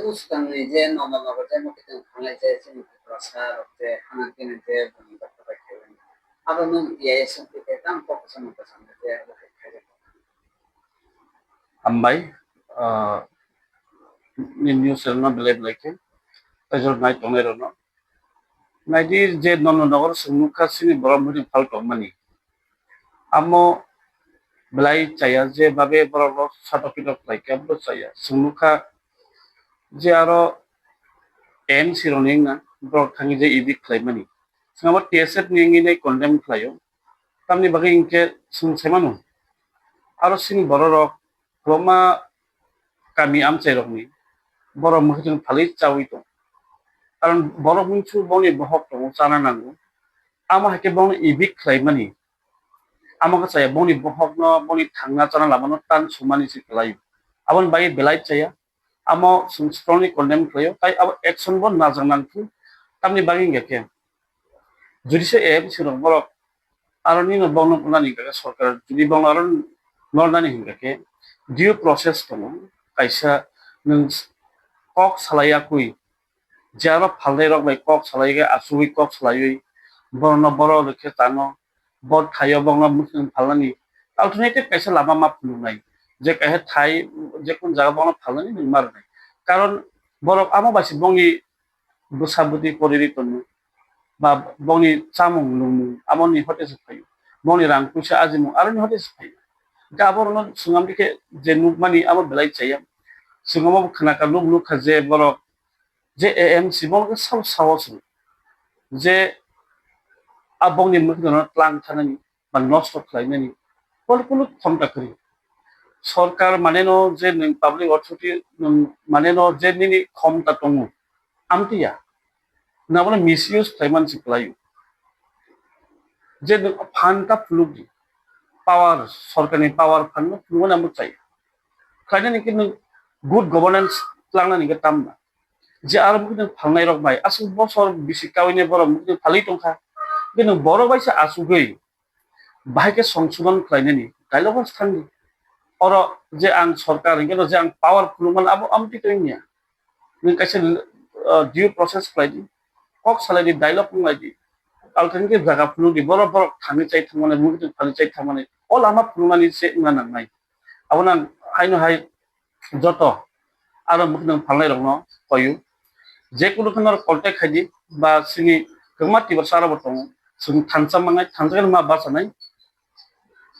uskang ni je no no no je mo kitu khanai je sin rasa rote hanan tin je bani bakta bakta aba nung ye sun te tam ko sam ko sam je Ambai ni news na belai belai ke ajor nai tongai rono nai di je non nogor sumuka sini boromuri phal mani amo belai chaya je babe borok sato pitok lai ke bo chaya sumuka je aro en sironing na borok thangi je ibi khlai mani singabo tsf ningi nei condemn khlayo tamni bagi inke sung semanu aro sing borok roma kami amchai rokni borok mukhin phali chawi to karon borok mungsu boni bohok to chana nangu ama hake boni ibik khlaimani ama ka saya boni bohok no boni thangna chana lamano tan sumani si khlai abon bai belai chaya amo sung strongly condemn khlayo tai abo action bon na jangnangku tamni bagi ngeke judicial app sirong borok aro ni no bongno kunani ka sarkar judi bong aro nornani hingake due process to kaisa nung kok salaya kui jaro phalai rok bai kok salai ge asui kok salai borno boro lekhe tano bot khayo bongna mukhin phalani alternative kaisa lama ma phulunai je kahe thai je kun jaga bongna phalani ning mar nai karon borok amo basi bongi busabuti koriri tonu ba bongni chamung lumu amoni hote se phayo bongni rang puisa ajimu aroni hote se phayo gabor no sungam dike je nukmani amo belai chayam sungamo khana ka luk luk khaje borok je AMC bong saw sawas je abongni mukhono tlang thanani ba নষ্ট khlainani কলকুলো ক্ষমতা করি সরকার মানে no যে public authority মানে no যে নিনি ক্ষমতা দङ আমটিয়া না বলে মিসইউজ খাইমান সিপ্লাইও যে ফান্ডটা ফ্লুগি পাওয়ার সরকারি পাওয়ার ফান্ড ফ্লুগন আমু চাই খাইনানি কিন্তু গুড গভর্নেন্স প্লাংনানি কে তামনা যে আর মুখে ফালনাই রক ভাই আসল বছর বেশি কাউনে বড় মুখে ফালি টংখা কিন্তু বড় বাইসা আসুগৈ ভাইকে সংশোধন খাইনানি ডায়লগ স্থাননি অর যে আং সরকার কিন্তু যে আং পাওয়ারফুল মান আবো আমটি কইনিয়া নি কাছে ডিউ প্রসেস খাইদি কক সালাইদি ডায়লগ মাইদি alternative জায়গা ফুলুদি বড় বড় থামি চাই থামানে মুখে ফালি চাই থামানে অল আমা ফুলমানি সে না নাই আবনা হাইনো হাই যত আর মুখে ফালনাই রক ন কয়ু যে কোনো খানোর কলটে খাইদি বা সিনি গमा টিবা সারা বতং সুং থানসা মাঙ্গাই থানসাগেন মা বাসানাই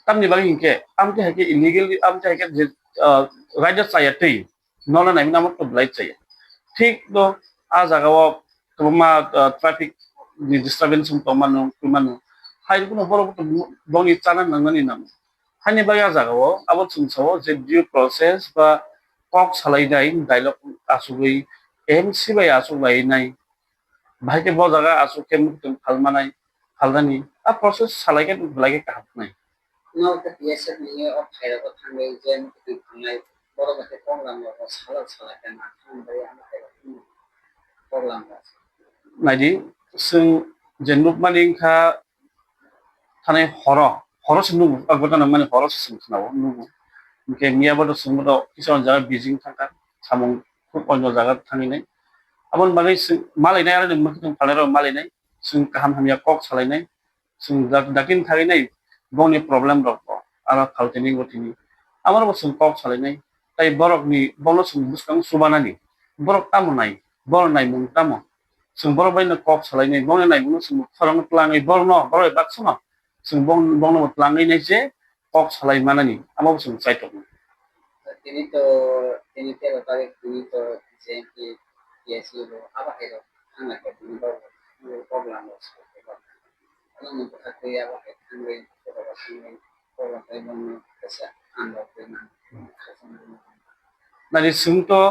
tamni bagi inke amte hake illegally amte hake je rider chaya tei nona nai namok to blai chaya ঠিক do a jaga o toma traffic ni disturbance to manu hai kuno boro to bongi chana nangani nam hani bagi a jaga o abo chungso je due process ba kok salai dai dialogue asugui MC bai asugai nai bhai ke bo jaga asu ke muktum phalmanai phalani a process salai ke blai ke kahap nai no te piese ni o phaira ko thangai je mo kitu khanai boro mate konglam ko sala sala kan na thang bai ama phaira konglam ga naidi sing jenuk maning kha thane horo sing nugu agbata na mani horo sing khnawo nugu ke miya bodo sing bodo kison jaga beijing thangka samung খুব অন্য জায়গা থাঙি নাই আমন বাগै sing malai nai ara muktung phalero malai nai sing kaham hamya kok salai nai sing dakin thagi nai bongni problem rok ara phaltini gotini amar bo sing kok salai nai tai borok ni bongno sing buskang subanani borok tamo nai bor nai mung tamo sing borok bai na kok salai nai bongni nai mung sing khorang tlangai borno boroi baksono sing bongno tlangai nai je kok salai manani amabo sing chaitok তিনি তো তারে তিনি তো যে কি ছিল আবার এলো থানা কে তিনি তো প্রবলেম আছে ano mo ka kaya ba kay hangin ko ba hangin ko ba kay mo kasi ando ko na nari sing to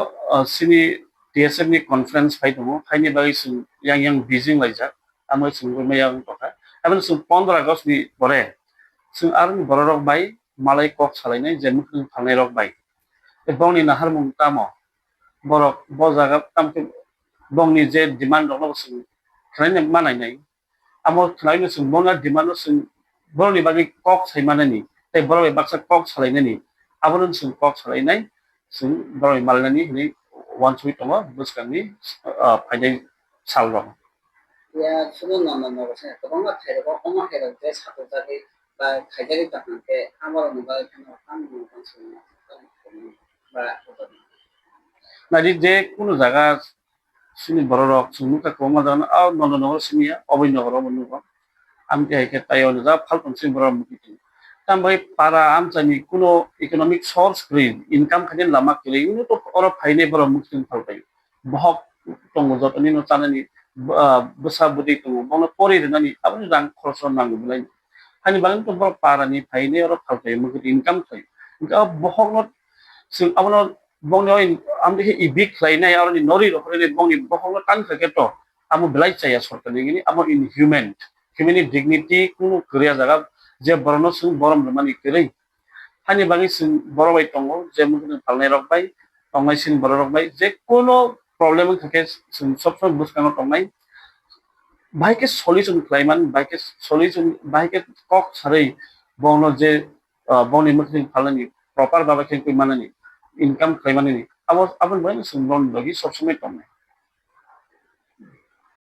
sini TSM ni conference phai dong phaini bagi sing yang Beijing laijak amoi sing mayang to ka aban sing 15 August ni bore sing arni borok bai malai kok salai nai je mukhin phalnai rok bai bongni nahar mung tamo borok bo jaga tamke bongni je demand rok sing khlaini manai nai amo khlaini sing bonga demand sing borni bagi kok saimanani tai boroi baksa kok salainani abon sing kok salainai sing boroi malnani ni wansui tongo bwskangni phainai sal rok. Ya শুধু নন্দন বসে গোबां थाइरग अमा थाइरग जे साथजाखै बा थाइजारि ताकनके आमार नुबा एखाने आं नुबांसुना बा Nadi je কোনো জায়গা sini borok sungnuka koma dan nono nogor sini obai nogor obo আমি হাইকে তাই হলো যা ফালতু সিং বড় মুকিতি তামবাই পারা আমচানি কোনো ইকোনমিক সোর্স গ্রিন ইনকাম খানি লামা কলে ইউনো তো অর ফাইনে বড় মুকিতি ফালতাই বহক টঙ্গ যতনি নো চানানি বসা বুদি তো বন পরে নানি আপনি রাং খরচ নাঙ্গু বলাই হানি বাং তো বড় পারানি ফাইনে অর ফালতাই মুকিতি ইনকাম থাই ইনকা বহক जों आबनो बंनि आम देखि इबिक लाइनाय आरो नि नरि रखरे बंनि बहल टान खकेट आमो ब्लाइ चाया सरकारनि गिनि आमो इनह्यूमेन ह्यूमेनि डिगनिटी कुनु करिया जागा जे बरनो जों बरम मानि करै हानि बागै जों बरबाय दङ जे मुखुन फालनाय रखबाय तंनायसिन बर रखबाय जे कोनो प्रब्लेम खके जों सब सब बुसकानो तंनाय बाइके सलिउसन क्लाइमान बाइके सलिउसन बाइके कक सारै बंनो जे बंनि मुखुन फालनाय प्रपार बाबा खेन माननि इनकाम खालामनानै अब अपन बहन सुनबन लगी सब समय कम है